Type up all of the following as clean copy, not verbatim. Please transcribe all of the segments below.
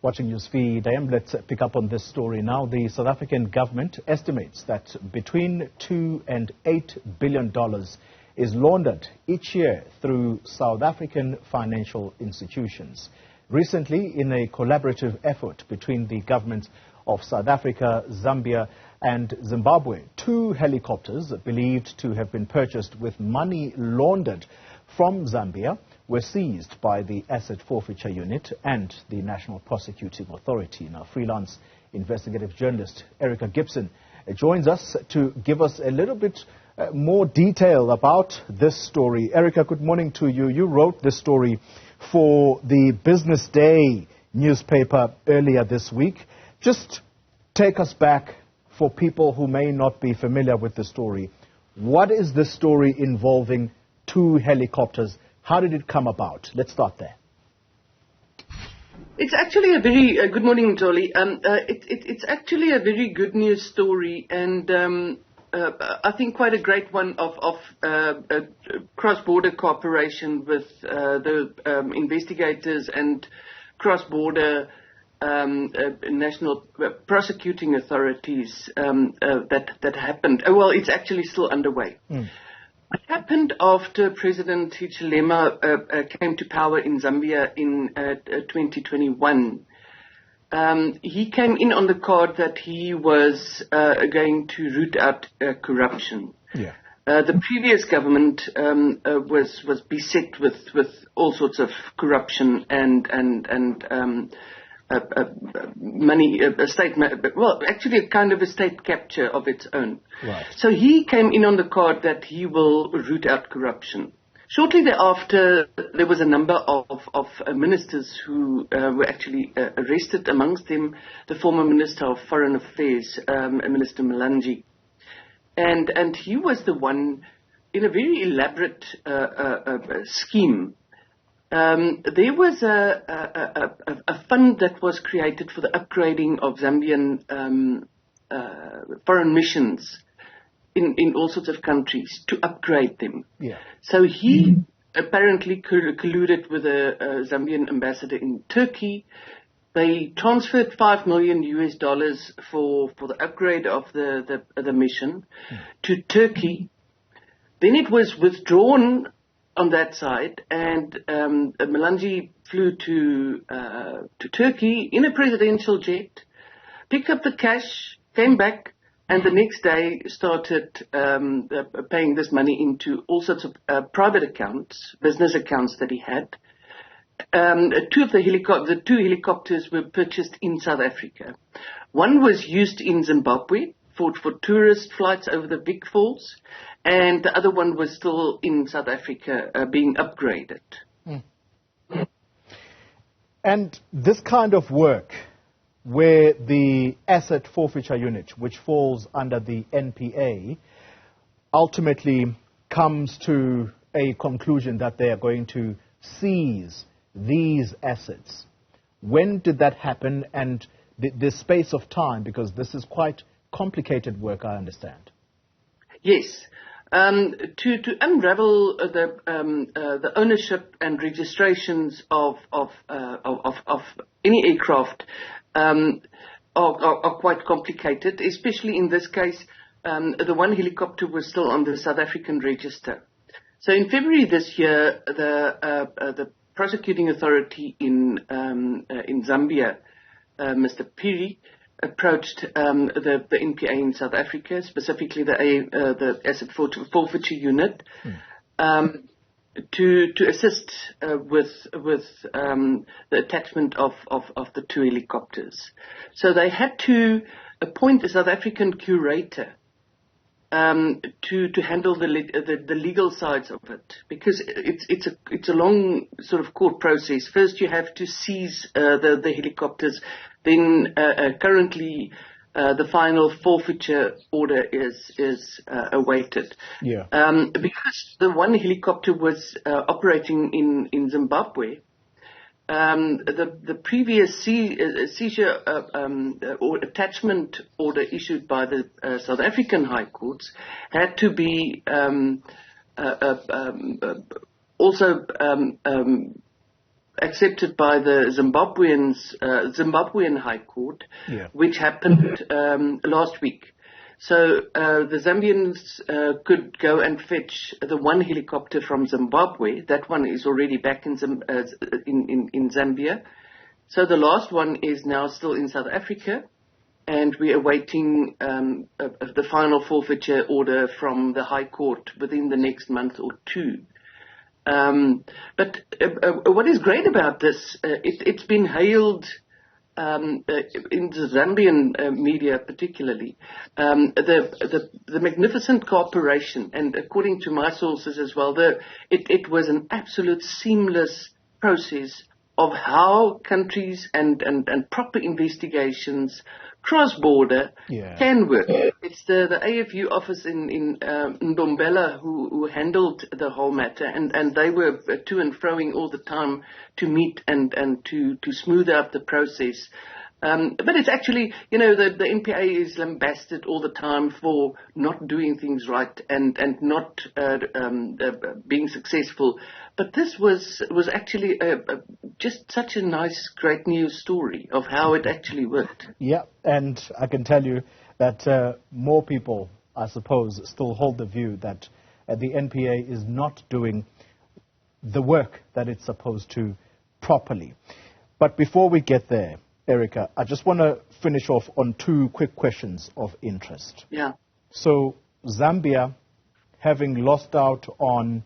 watching Newsfeed. Let's pick up on this story now. The South African government estimates that between $2 and $8 billion is laundered each year through South African financial institutions. Recently, in a collaborative effort between the governments of South Africa, Zambia and Zimbabwe, 2 helicopters believed to have been purchased with money laundered from Zambia were seized by the Asset Forfeiture Unit and the National Prosecuting Authority. Now, freelance investigative journalist Erika Gibson joins us to give us a little bit more detail about this story. Erika, good morning to you. You wrote this story for the Business Day newspaper earlier this week. Just take us back for people who may not be familiar with the story. What is this story involving 2 helicopters? How did it come about? Let's start there. It's actually a very good morning, Jolly. It's actually a very good news story, and I think quite a great one of cross-border cooperation with the investigators and cross-border national prosecuting authorities that happened. Well, it's actually still underway. It happened after President Hichilema came to power in Zambia in 2021. He came in on the card that he was going to root out corruption. Yeah. The previous government was beset with all sorts of corruption and money, actually a kind of a state capture of its own. Right. So he came in on the card that he will root out corruption. Shortly thereafter, there was a number of ministers who were actually arrested, amongst them the former Minister of Foreign Affairs, Minister Malanji. And he was the one, in a very elaborate scheme. There was a fund that was created for the upgrading of Zambian foreign missions in all sorts of countries, to upgrade them. Yeah. So he apparently colluded with a Zambian ambassador in Turkey. They transferred $5 million for the upgrade of the mission to Turkey. Then it was withdrawn on that side, and Malanji flew to Turkey in a presidential jet, picked up the cash, came back, and the next day started paying this money into all sorts of private accounts, business accounts that he had. The 2 helicopters were purchased in South Africa. One was used in Zimbabwe for tourist flights over the big falls, and the other one was still in South Africa being upgraded. And this kind of work, where the Asset Forfeiture Unit, which falls under the NPA, ultimately comes to a conclusion that they are going to seize these assets. When did that happen, and the space of time, because this is quite complicated work, I understand. Yes. To unravel the ownership and registrations of any aircraft are quite complicated, especially in this case. The one helicopter was still on the South African register. So in February this year, the prosecuting authority in Zambia, Mr. Piri, approached the NPA in South Africa, specifically the Asset Forfeiture Unit, to assist with the attachment of the 2 helicopters. So they had to appoint a South African curator to handle the legal sides of it, because it's a long sort of court process. First, you have to seize the helicopters. Then currently the final forfeiture order is awaited. Yeah. Because the one helicopter was operating in Zimbabwe. The previous seizure or attachment order issued by the South African High Courts had to be also accepted by the Zimbabwean High Court, which happened last week. So the Zambians could go and fetch the one helicopter from Zimbabwe. That one is already back in Zambia. So the last one is now still in South Africa, and we are awaiting the final forfeiture order from the High Court within the next month or two. But what is great about this, it's been hailed in the Zambian media particularly, the magnificent cooperation, and according to my sources as well, it was an absolute seamless process of how countries and proper investigations cross-border can work. It's the AFU office in Ndombela who handled the whole matter, and they were to and froing all the time to meet and to smooth out the process. But it's actually, the NPA is lambasted all the time for not doing things right and not being successful. But this was actually just such a nice, great news story of how it actually worked. Yeah, and I can tell you that more people, I suppose, still hold the view that the NPA is not doing the work that it's supposed to properly. But before we get there, Erika, I just want to finish off on two quick questions of interest. Yeah. So Zambia, having lost out on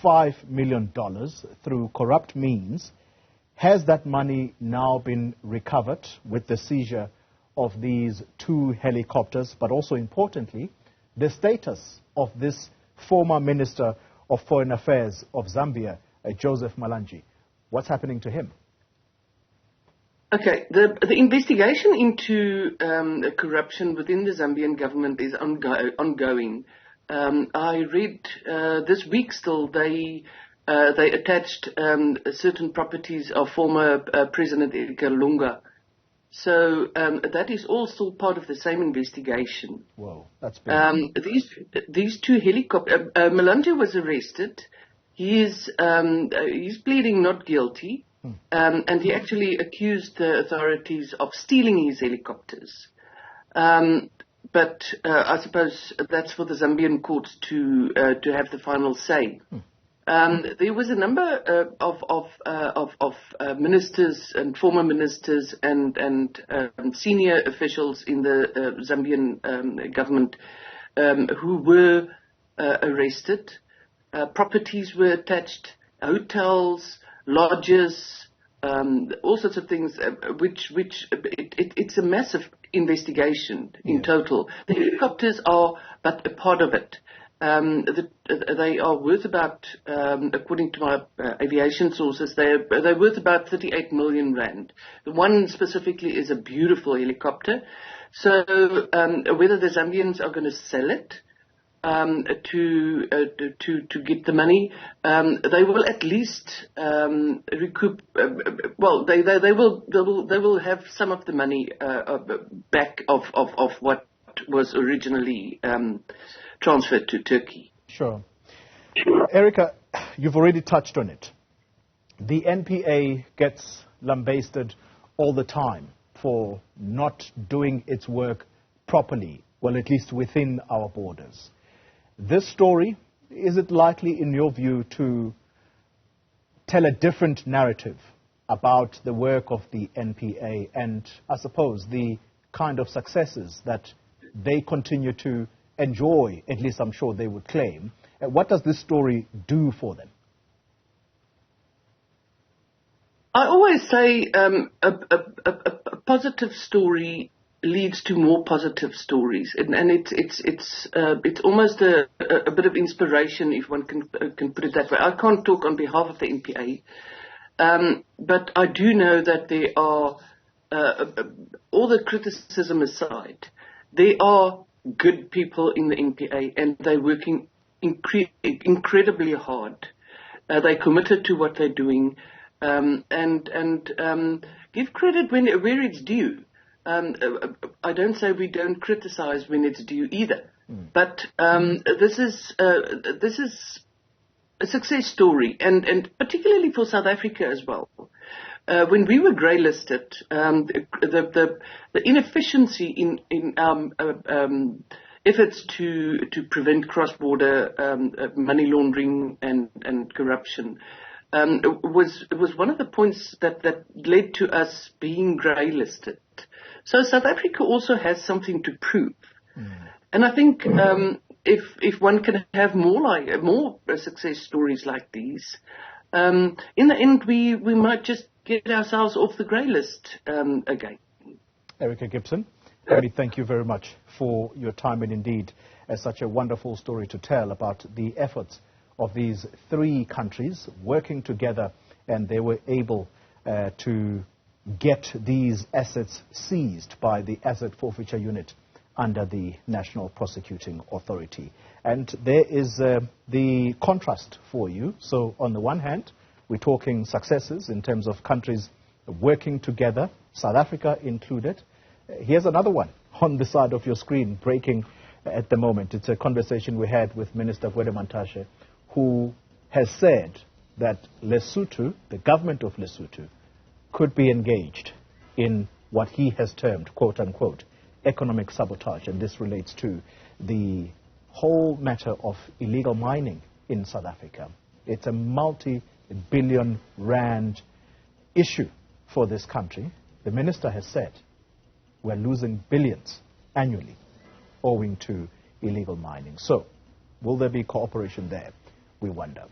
$5 million through corrupt means, has that money now been recovered with the seizure of these two helicopters, but also importantly, the status of this former Minister of Foreign Affairs of Zambia, Joseph Malanji? What's happening to him? Okay, the investigation into corruption within the Zambian government is ongoing. I read this week still they attached certain properties of former President Erika Lunga. So that is all still part of the same investigation. Whoa, that's big. These two helicopters. Malanje was arrested. He's pleading not guilty. And he actually accused the authorities of stealing his helicopters. But I suppose that's for the Zambian courts to have the final say. There was a number of ministers and former ministers and senior officials in the Zambian government who were arrested. Properties were attached, hotels, lodges, all sorts of things, which it's a massive investigation in total. The helicopters are but a part of it. They are worth about, according to my aviation sources, they're worth about 38 million rand. The one specifically is a beautiful helicopter. So whether the Zambians are going to sell it to get the money, they will at least recoup. They will have some of the money back of what was originally transferred to Turkey. Sure. Erika, you've already touched on it. The NPA gets lambasted all the time for not doing its work properly, well, at least within our borders. This story, is it likely, in your view, to tell a different narrative about the work of the NPA and, I suppose, the kind of successes that they continue to enjoy, at least I'm sure they would claim? What does this story do for them? I always say a positive story leads to more positive stories, and it's almost a bit of inspiration, if one can put it that way. I can't talk on behalf of the NPA, but I do know that there are, all the criticism aside, there are good people in the NPA, and they're working incredibly hard. They're committed to what they're doing, and give credit where it's due. I don't say we don't criticize when it's due either, but this is a success story, and particularly for South Africa as well. When we were grey-listed, the inefficiency in efforts to prevent cross-border money laundering and corruption was one of the points that led to us being grey-listed. So South Africa also has something to prove. And I think if one can have more success stories like these, in the end we might just get ourselves off the grey list again. Erika Gibson, let me thank you very much for your time, and indeed such a wonderful story to tell about the efforts of these three countries working together, and they were able to get these assets seized by the Asset Forfeiture Unit under the National Prosecuting Authority. And there is the contrast for you. So on the one hand, we're talking successes in terms of countries working together, South Africa included. Here's another one on the side of your screen breaking at the moment. It's a conversation we had with Minister Gwede Mantashe, who has said that Lesotho, the government of Lesotho, could be engaged in what he has termed, quote unquote, economic sabotage. And this relates to the whole matter of illegal mining in South Africa. It's a multi-billion rand issue for this country. The minister has said we're losing billions annually owing to illegal mining. So, will there be cooperation there? We wonder.